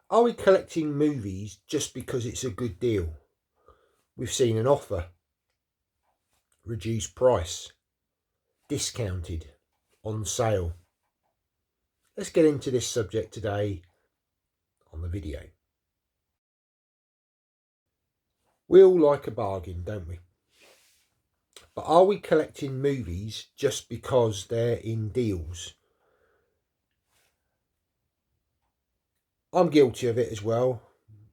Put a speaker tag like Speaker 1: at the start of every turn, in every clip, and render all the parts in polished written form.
Speaker 1: Are we collecting movies just because it's a good deal? We've seen an offer, reduced price, discounted, on sale. Let's get into this subject today on the video. We all like a bargain, don't we? But are we collecting movies just because they're in deals? I'm guilty of it as well.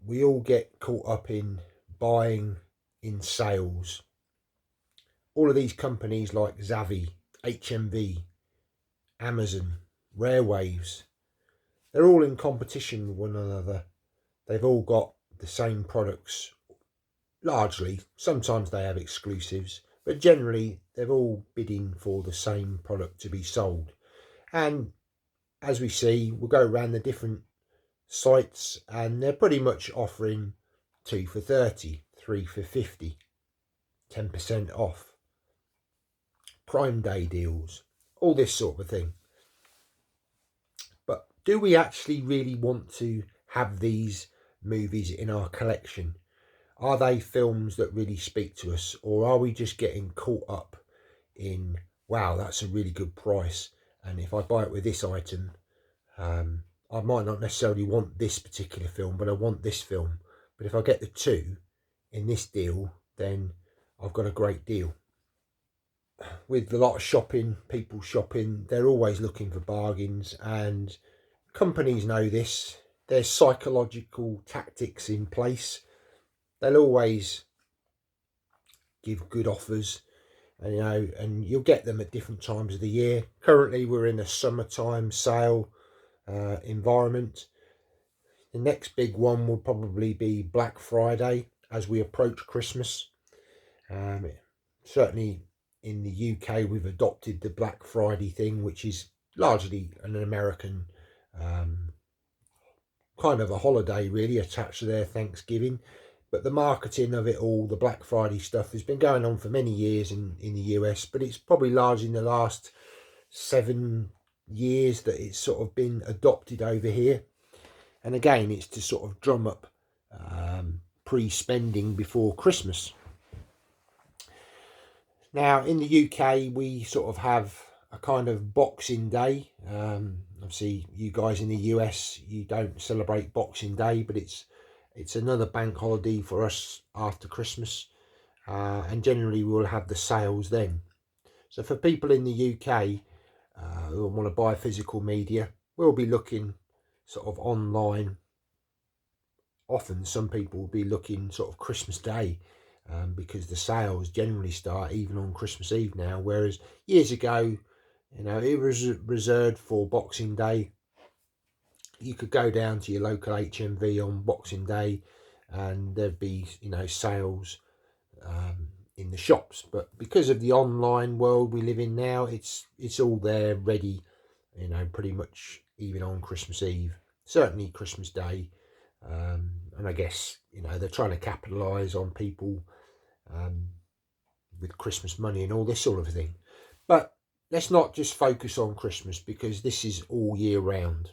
Speaker 1: We all get caught up in buying in sales. All of these companies like Zavvi, HMV, Amazon, Rarewaves, they're all in competition with one another. They've all got the same products, largely. Sometimes they have exclusives, but generally they're all bidding for the same product to be sold. And as we see, we'll go around the different sites and they're pretty much offering 2 for 30, 3 for 50, 10% off, Prime Day deals, all this sort of thing. But do we actually really want to have these movies in our collection? Are they films that really speak to us, or are we just getting caught up in, wow, that's a really good price, and if I buy it with this item, I might not necessarily want this particular film, but I want this film. But if I get the two in this deal, then I've got a great deal. With a lot of shopping, people shopping, they're always looking for bargains, and companies know this. There's psychological tactics in place. They'll always give good offers, and you'll get them at different times of the year. Currently, we're in a summertime sale environment. The next big one will probably be Black Friday as we approach Christmas. Certainly in the UK, we've adopted the Black Friday thing, which is largely an American kind of a holiday, really, attached to their Thanksgiving. But the marketing of it all, the Black Friday stuff, has been going on for many years in the US, but it's probably largely in the last 7 years that it's sort of been adopted over here. And again, it's to sort of drum up pre-spending before Christmas. Now, in the UK, we sort of have a kind of Boxing Day. Obviously, you guys in the US, you don't celebrate Boxing Day, but it's another bank holiday for us after Christmas. And generally, we'll have the sales then. So for people in the UK who want to buy physical media, we'll be looking sort of online. Often some people will be looking sort of Christmas Day, because the sales generally start even on Christmas Eve now, whereas years ago, it was reserved for Boxing Day. You could go down to your local HMV on Boxing Day and there'd be sales in the shops. But because of the online world we live in now, it's all there ready, pretty much even on Christmas Eve, certainly Christmas Day. And I guess they're trying to capitalise on people with Christmas money and all this sort of thing. But let's not just focus on Christmas, because this is all year round.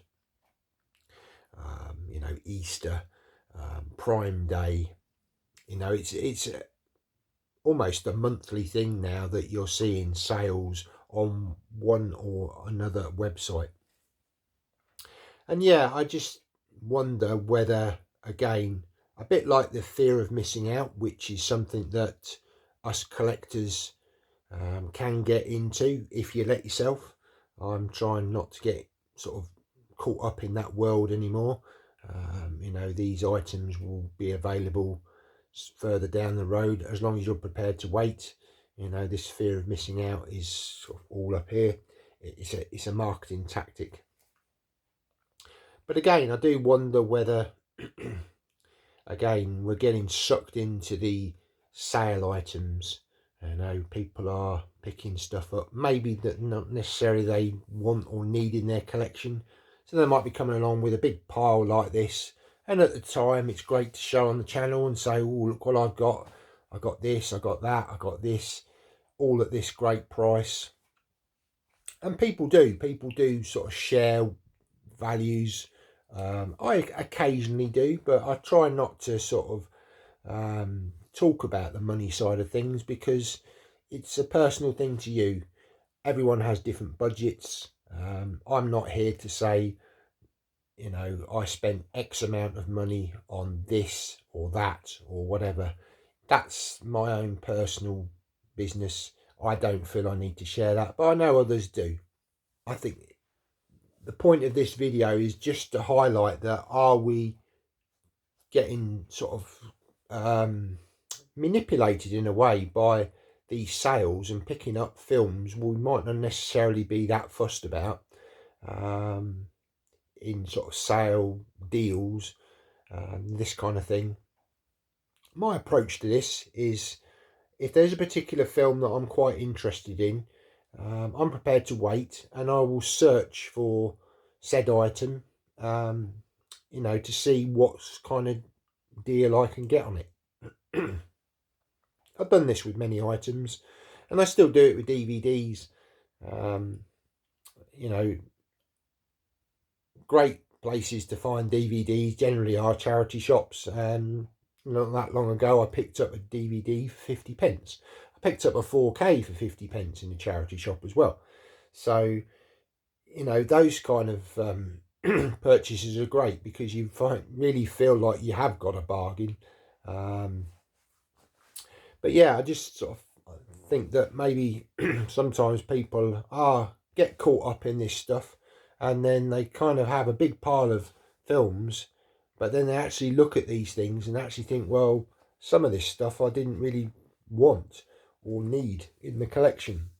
Speaker 1: Easter, Prime Day, it's almost a monthly thing now that you're seeing sales on one or another website. And yeah, I just wonder whether, again, a bit like the fear of missing out, which is something that us collectors can get into if you let yourself. I'm trying not to get sort of caught up in that world anymore. These items will be available further down the road as long as you're prepared to wait. This fear of missing out is sort of all up here. It's a marketing tactic. But again, I do wonder whether again we're getting sucked into the sale items. People are picking stuff up maybe that not necessarily they want or need in their collection. So they might be coming along with a big pile like this, and at the time it's great to show on the channel and say, oh, look what I've got. I got this, I got that, I got this, all at this great price. And people do sort of share values I occasionally do, but I try not to sort of talk about the money side of things, because it's a personal thing to you. Everyone has different budgets. I'm not here to say, I spent X amount of money on this or that or whatever. That's my own personal business. I don't feel I need to share that, but I know others do. I think the point of this video is just to highlight that, are we getting sort of manipulated in a way by these sales and picking up films we might not necessarily be that fussed about, in sort of sale deals, this kind of thing. My approach to this is, if there's a particular film that I'm quite interested in, I'm prepared to wait, and I will search for said item, to see what kind of deal I can get on it. I've done this with many items, and I still do it with DVDs. Great places to find DVDs generally are charity shops. Not that long ago, I picked up a DVD for 50p. I picked up a 4K for 50p in a charity shop as well. So, those kind of purchases are great, because you really feel like you have got a bargain. But yeah, I just sort of think that maybe sometimes people get caught up in this stuff, and then they kind of have a big pile of films, but then they actually look at these things and actually think, well, some of this stuff I didn't really want or need in the collection.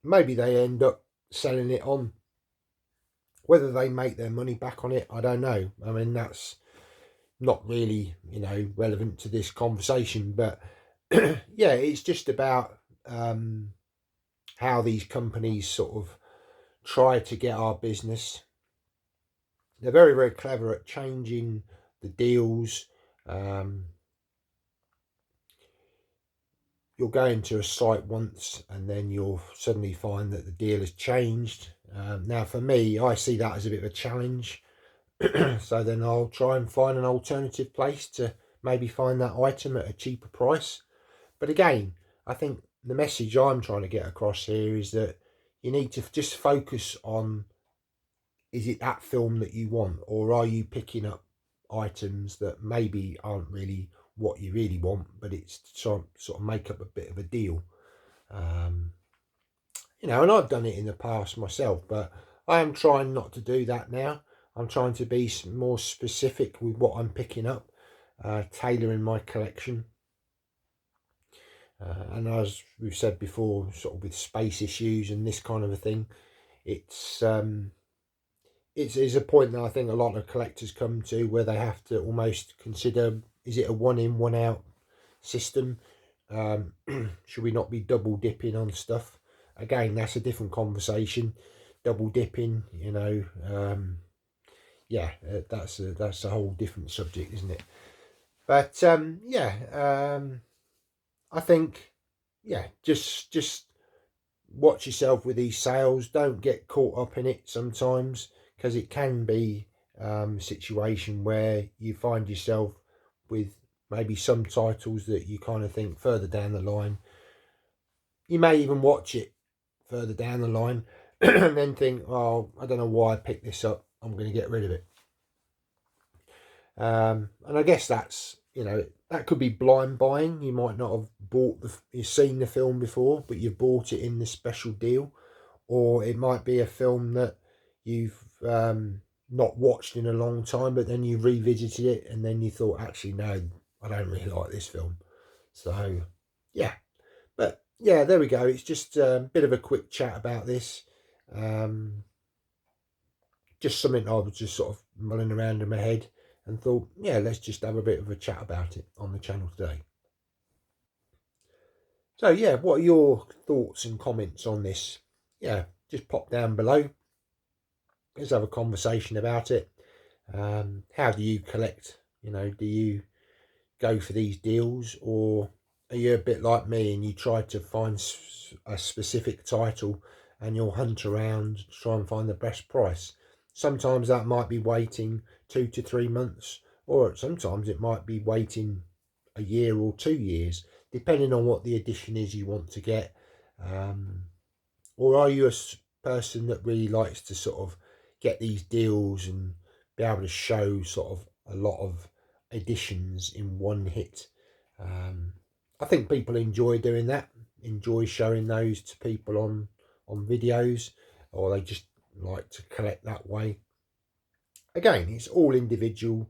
Speaker 1: Maybe they end up selling it on. Whether they make their money back on it, I don't know. I mean, that's not really, relevant to this conversation, but yeah, it's just about how these companies sort of try to get our business. They're very, very clever at changing the deals. You'll go into a site once, and then you'll suddenly find that the deal has changed. Now, for me, I see that as a bit of a challenge. So then I'll try and find an alternative place to maybe find that item at a cheaper price. But again, I think the message I'm trying to get across here is that you need to just focus on, is it that film that you want, or are you picking up items that maybe aren't really what you really want, but it's sort of make up a bit of a deal. And I've done it in the past myself, but I am trying not to do that now. I'm trying to be more specific with what I'm picking up, tailoring my collection. And as we've said before, sort of with space issues and this kind of a thing, it's a point that I think a lot of collectors come to, where they have to almost consider, is it a one in, one out system? Should we not be double dipping on stuff? Again, that's a different conversation. Double dipping, that's a whole different subject, isn't it? But I think, just watch yourself with these sales. Don't get caught up in it sometimes, because it can be a situation where you find yourself with maybe some titles that you kind of think further down the line. You may even watch it further down the line and then think, oh, I don't know why I picked this up. I'm going to get rid of it. And I guess that's, that could be blind buying. You might not have you've seen the film before, but you've bought it in the special deal. Or it might be a film that you've not watched in a long time, but then you revisited it and then you thought, actually, no, I don't really like this film. So, yeah. But, yeah, there we go. It's just a bit of a quick chat about this. Just something I was just sort of mulling around in my head, and thought, yeah, let's just have a bit of a chat about it on the channel today. So, yeah, what are your thoughts and comments on this? Yeah, just pop down below. Let's have a conversation about it. How do you collect? Do you go for these deals, or are you a bit like me and you try to find a specific title and you'll hunt around to try and find the best price? Sometimes that might be waiting 2 to 3 months, or sometimes it might be waiting a year or 2 years, depending on what the edition is you want to get. Or are you a person that really likes to sort of get these deals and be able to show sort of a lot of editions in one hit? I think people enjoy doing that, enjoy showing those to people on videos, or they just like to collect that way. Again, it's all individual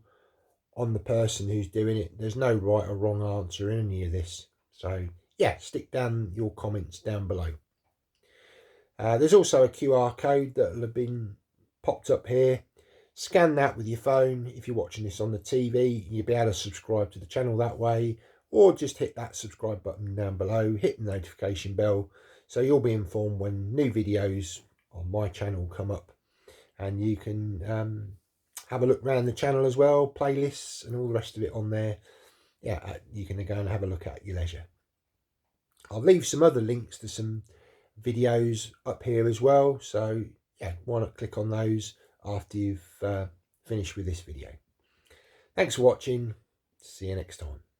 Speaker 1: on the person who's doing it. There's no right or wrong answer in any of this. So yeah, stick down your comments down below. There's also a QR code that will have been popped up here. Scan that with your phone. If you're watching this on the TV, you'll be able to subscribe to the channel that way, or just hit that subscribe button down below, hit the notification bell, so you'll be informed when new videos on my channel come up. And you can have a look around the channel as well, playlists and all the rest of it on there. Yeah, you can go and have a look at your leisure. I'll leave some other links to some videos up here as well, so yeah, why not click on those after you've finished with this video. Thanks for watching. See you next time.